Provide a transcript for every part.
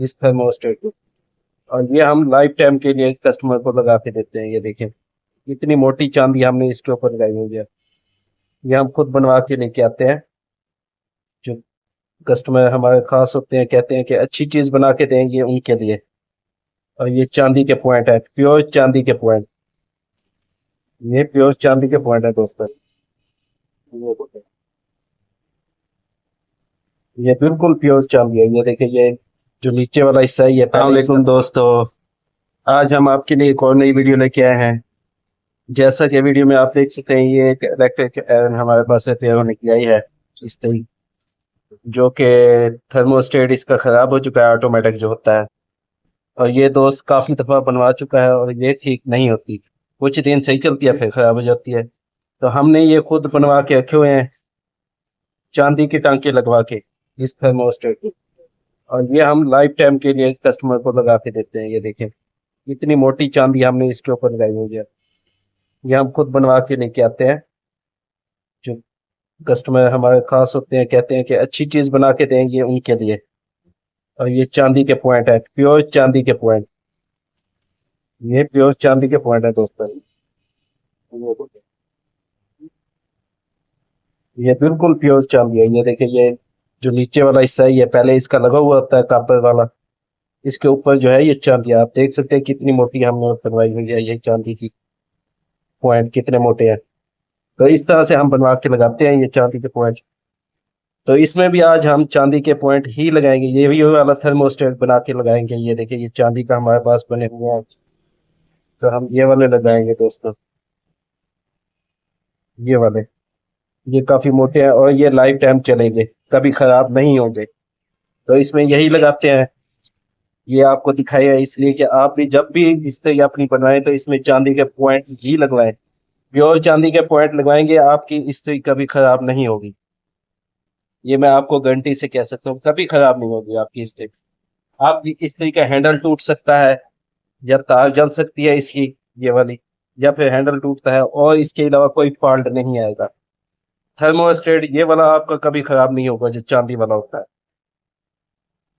इस थर्मोस्टेट को। और ये हम लाइफ टाइम के लिए कस्टमर को लगा के देते हैं। ये देखें इतनी मोटी चांदी हमने इसके ऊपर लगाई हुई है। ये हम खुद बनवा के लेके आते हैं। जो कस्टमर हमारे खास होते हैं कहते हैं कि अच्छी चीज बना के देंगे उनके लिए। और ये चांदी के पॉइंट है, प्योर चांदी के पॉइंट। ये प्योर चांदी के पॉइंट है दोस्तों। ये बिल्कुल प्योर चांदी है। ये देखिए ये जो नीचे वाला हिस्सा है ये पहले। वालेकुम दोस्तों, आज हम आपके लिए एक और नई वीडियो लेके आए हैं। जैसा कि वीडियो में आप देख सकते हैं ये एक इलेक्ट्रिक आयरन हमारे पास रिपेयर होने की आई है इस तरीके, जो कि थर्मोस्टेट इसका खराब हो चुका है, ऑटोमेटिक जो होता है। और ये दोस्त काफी दफा बनवा चुका है और ये ठीक नहीं होती। कुछ दिन सही चलती है फिर खराब हो जाती है। तो हमने ये खुद बनवा के रखे हुए हैं, चांदी के टांके लगवा के इस थर्मोस्टेट को। और ये हम लाइफ टाइम के लिए कस्टमर को लगा के देते हैं। ये देखें इतनी मोटी चांदी हमने इसके ऊपर लगाई हुई है। ये हम खुद बनवा के लेके आते हैं। जो कस्टमर हमारे खास होते हैं कहते हैं कि अच्छी चीज बना के देंगे उनके लिए। और ये चांदी के पॉइंट है, प्योर चांदी के पॉइंट। ये प्योर चांदी के पॉइंट है दोस्तों। ये बिल्कुल प्योर चांदी है। ये देखिए ये जो नीचे वाला हिस्सा है ये पहले इसका लगा हुआ होता है कापर वाला। इसके ऊपर जो है ये चांदी, आप देख सकते हैं कितनी मोटी हमने बनवाई हुई है। ये चांदी की पॉइंट कितने मोटे हैं। तो इस तरह से हम बनवा के लगाते हैं ये चांदी के पॉइंट। तो इसमें भी आज हम चांदी के पॉइंट ही लगाएंगे। ये भी वाला थर्मोस्टेट बना के लगाएंगे। ये देखिए ये चांदी का हमारे पास बने हुए हैं। तो हम ये वाले लगाएंगे दोस्तों, ये वाले। ये काफी मोटे हैं और ये लाइफ टाइम चलेंगे, कभी खराब नहीं होंगे। तो इसमें यही लगाते हैं। ये आपको दिखाया है इसलिए कि आप भी जब भी इस तरह अपनी बनवाएं तो इसमें चांदी के पॉइंट ही लगवाएं। प्योर चांदी के पॉइंट लगवाएंगे, आपकी इस्त्री कभी खराब नहीं होगी। ये मैं आपको गारंटी से कह सकता हूँ, कभी खराब नहीं होगी आपकी इस्त्री। आपकी इस्त्री का हैंडल टूट सकता है या तार जल सकती है इसकी, ये वाली, या फिर हैंडल टूटता है और इसके अलावा कोई फॉल्ट नहीं आएगा। थर्मोस्टेट ये वाला आपका कभी खराब नहीं होगा। जो चांदी वाला होता है,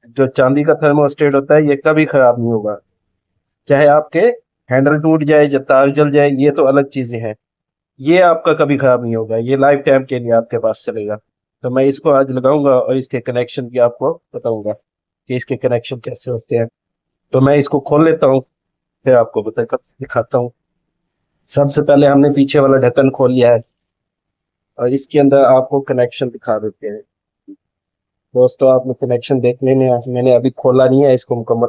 जो चांदी का थर्मोस्टेट होता है ये कभी खराब नहीं होगा। चाहे आपके हैंडल टूट जाए या तार जल जाए, ये तो अलग चीजें हैं। ये आपका कभी खराब नहीं होगा, ये लाइफ टाइम के लिए आपके पास चलेगा। तो मैं इसको आज लगाऊंगा और इसके कनेक्शन भी आपको बताऊंगा कि इसके कनेक्शन कैसे होते हैं। तो मैं इसको खोल लेता हूँ, फिर आपको दिखाता हूँ। सबसे पहले हमने पीछे वाला ढक्कन खोल लिया है और इसके अंदर आपको कनेक्शन दिखा देते हैं। दोस्तों आपने कनेक्शन देख लेने हैं, मैंने अभी खोला नहीं है इसको मुकम्मल।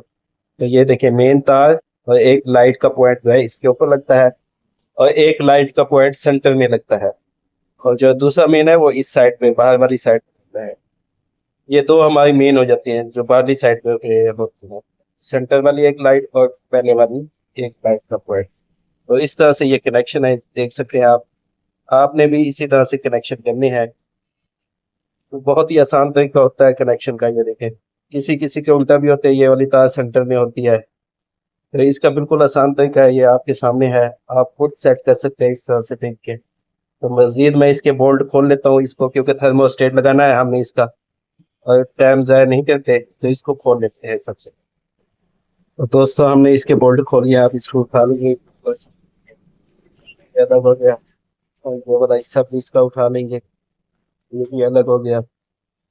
तो ये देखिए मेन तार और एक लाइट का पॉइंट जो है इसके ऊपर लगता है और एक लाइट का पॉइंट सेंटर में लगता है। और जो दूसरा मेन है वो इस साइड में बाहर वाली साइड में है। ये दो हमारी मेन हो जाती हैं जो बाहरली साइड पे होती है। सेंटर वाली एक लाइट और पहले वाली एक लाइट का पॉइंट। तो इस तरह से ये कनेक्शन है, देख सकते हैं आप। आपने भी इसी तरह से कनेक्शन करने हैं। तो बहुत ही आसान तरीका होता है कनेक्शन का। ये देखें किसी किसी के उल्टा भी होते हैं, ये वाली तार सेंटर में होती है। तो इसका बिल्कुल आसान तरीका है, ये आपके सामने है। आप खुद सेट कर सकते हैं इस तरह से देख के। तो मजीद मैं इसके बोल्ट खोल लेता हूँ इसको, क्योंकि थर्मोस्टेट लगाना है हमने इसका और टाइम ज़ाया नहीं करते, तो इसको खोल लेते हैं सबसे। तो दोस्तों हमने इसके बोल्ट खोल लिया, आप इसको उठा लेंगे। बस ये अलग हो गया और ये वाला हिस्सा भी इसका उठा लेंगे, ये भी अलग हो गया।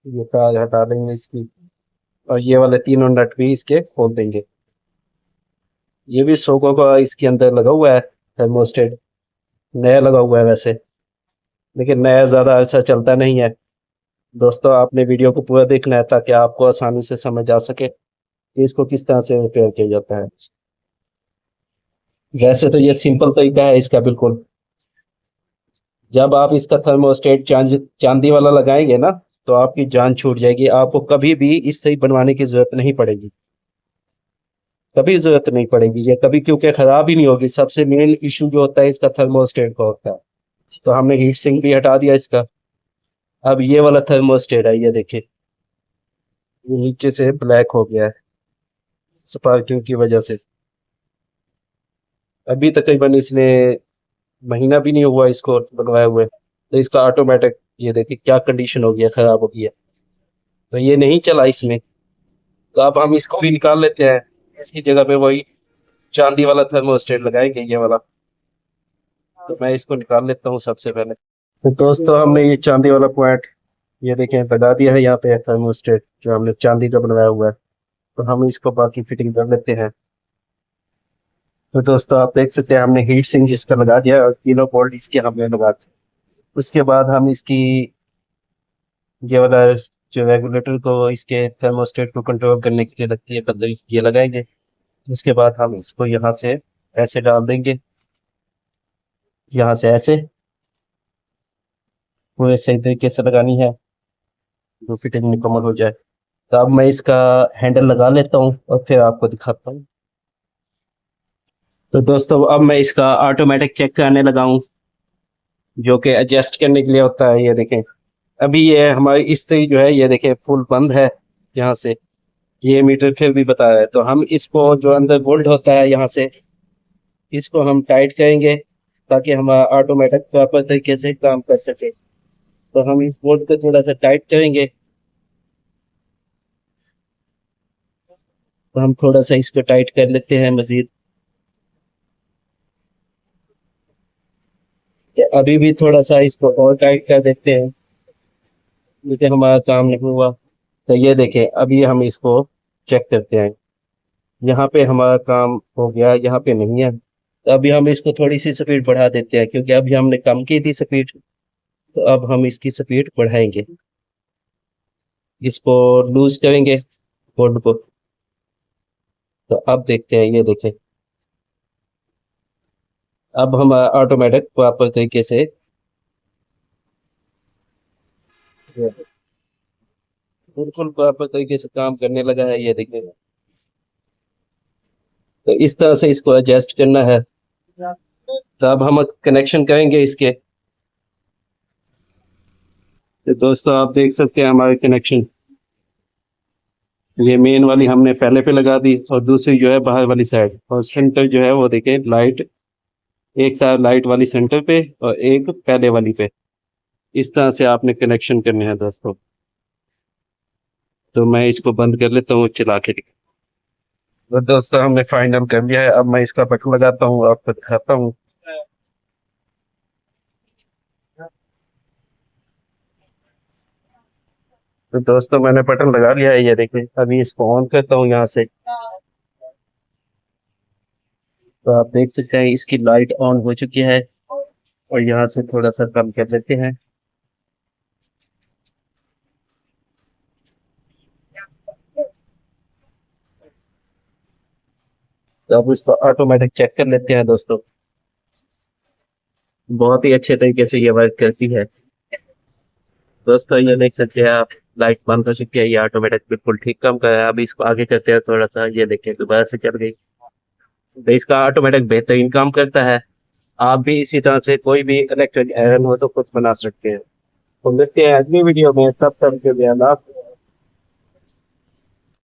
ये तार हटा देंगे इसकी और ये वाले तीनों नट भी इसके खोल देंगे। ये भी सोको का इसके अंदर लगा हुआ है थर्मोस्टेट, नया लगा हुआ है वैसे, लेकिन नया ज़्यादा ऐसा चलता नहीं है। दोस्तों आपने वीडियो को पूरा देखना है ताकि आपको आसानी से समझ आ सके कि इसको किस तरह से रिपेयर किया जाता है। वैसे तो ये सिंपल तरीका है इसका बिल्कुल। जब आप इसका थर्मोस्टेट चांदी वाला लगाएंगे ना तो आपकी जान छूट जाएगी। आपको कभी भी इस सही बनवाने की जरूरत नहीं पड़ेगी, कभी जरूरत नहीं पड़ेगी ये कभी, क्योंकि खराब ही नहीं होगी। सबसे मेन इशू जो होता है इसका थर्मोस्टेट का होता है। तो हमने हीट सिंक भी हटा दिया इसका। अब ये वाला थर्मोस्टेट है, ये देखिए ये नीचे से ब्लैक हो गया है स्पार्किंग की वजह से। अभी तकरीबन इसने महीना भी नहीं हुआ इसको लगवाए हुए, तो इसका ऑटोमेटिक ये देखिए क्या कंडीशन हो गया, खराब हो गया। तो ये नहीं चला इसमें। तो अब हम इसको भी निकाल लेते हैं। इसकी जगह पे वही चांदी वाला थर्मोस्टेट लगाएंगे, ये वाला। तो मैं इसको निकाल लेता हूँ सबसे पहले। तो दोस्तों हमने ये चांदी वाला पॉइंट, ये देखें, लगा दिया है यहाँ पे थर्मोस्टेट जो हमने चांदी का बनवाया हुआ है। तो हम इसको बाकी फिटिंग कर लेते हैं। तो दोस्तों आप देख सकते हैं हमने हीट सिंक इसका लगा दिया और तीनों बोल्ट इसके हमने लगा दिए। उसके बाद हम इसकी ये वाला जो रेगुलेटर को इसके थर्मोस्टेट को कंट्रोल करने के लिए लगती है बंदरी, ये लगाएंगे। उसके बाद हम इसको यहाँ से ऐसे डाल देंगे, यहाँ से ऐसे पूरे सही तरीके से लगानी है तो फिटिंग मुकम्मल हो जाए। तो अब मैं इसका हैंडल लगा लेता हूँ और फिर आपको दिखाता हूँ। तो दोस्तों अब मैं इसका ऑटोमेटिक चेक करने लगा हूँ, जो कि एडजस्ट करने के लिए होता है। ये देखें अभी ये हमारी इस्त्री जो है, ये देखें फुल बंद है यहाँ से, ये मीटर फिर भी बता रहा है। तो हम इसको जो अंदर बोल्ट होता है यहाँ से, इसको हम टाइट करेंगे ताकि हमारा ऑटोमेटिक प्रॉपर तरीके से काम कर सके। तो हम इस बोल्ट को थोड़ा सा टाइट करेंगे। तो हम थोड़ा सा इसको टाइट कर लेते हैं मजीद। अभी भी थोड़ा सा इसको और टाइट कर देते हैं, लेकिन हमारा काम नहीं हुआ। तो ये देखें अभी हम इसको चेक करते हैं, यहाँ पे हमारा काम हो गया, यहाँ पे नहीं है। तो अभी हम इसको थोड़ी सी स्पीड बढ़ा देते हैं, क्योंकि अभी हमने कम की थी स्पीड। तो अब हम इसकी स्पीड बढ़ाएंगे, इसको लूज करेंगे बोल्ट को। तो अब देखते हैं, ये देखें अब हम ऑटोमेटिक प्रॉपर तरीके से बिल्कुल प्रॉपर तरीके से काम करने लगा है, ये देखें। तो इस तरह से इसको एडजस्ट करना है। तो अब हम कनेक्शन करेंगे इसके। तो दोस्तों आप देख सकते हैं हमारे कनेक्शन, ये मेन वाली हमने पहले पे लगा दी और दूसरी जो है बाहर वाली साइड, और सेंटर जो है वो देखें लाइट, एक तार लाइट वाली सेंटर पे और एक पहले वाली पे। इस तरह से आपने कनेक्शन करने हैं दोस्तों। तो मैं इसको बंद कर लेता हूँ चला के। तो दोस्तों हमने फाइनल कर लिया है। अब मैं इसका बटन लगाता हूँ, आपको दिखाता हूँ। तो दोस्तों मैंने बटन लगा लिया है, ये देखिए। अभी इसको ऑन करता हूँ यहाँ से। तो आप देख सकते हैं इसकी लाइट ऑन हो चुकी है, और यहाँ से थोड़ा सा कम कर लेते हैं। तो अब इसको ऑटोमेटिक चेक कर लेते हैं दोस्तों। बहुत ही अच्छे तरीके से ये वर्क करती है दोस्तों। ये देख सकते हैं आप, लाइट बंद हो चुकी है, ये ऑटोमेटिक बिल्कुल ठीक काम कर रहा है। अभी इसको आगे करते हैं थोड़ा सा, ये देखिए दोबारा से चल गई। तो इसका ऑटोमेटिक बेहतरीन काम करता है। आप भी इसी तरह से कोई भी इलेक्ट्रिक आयरन हो तो खुद बना सकते हैं। तो मिलते हैं अगली वीडियो में, तब तक के लिए अल्लाह।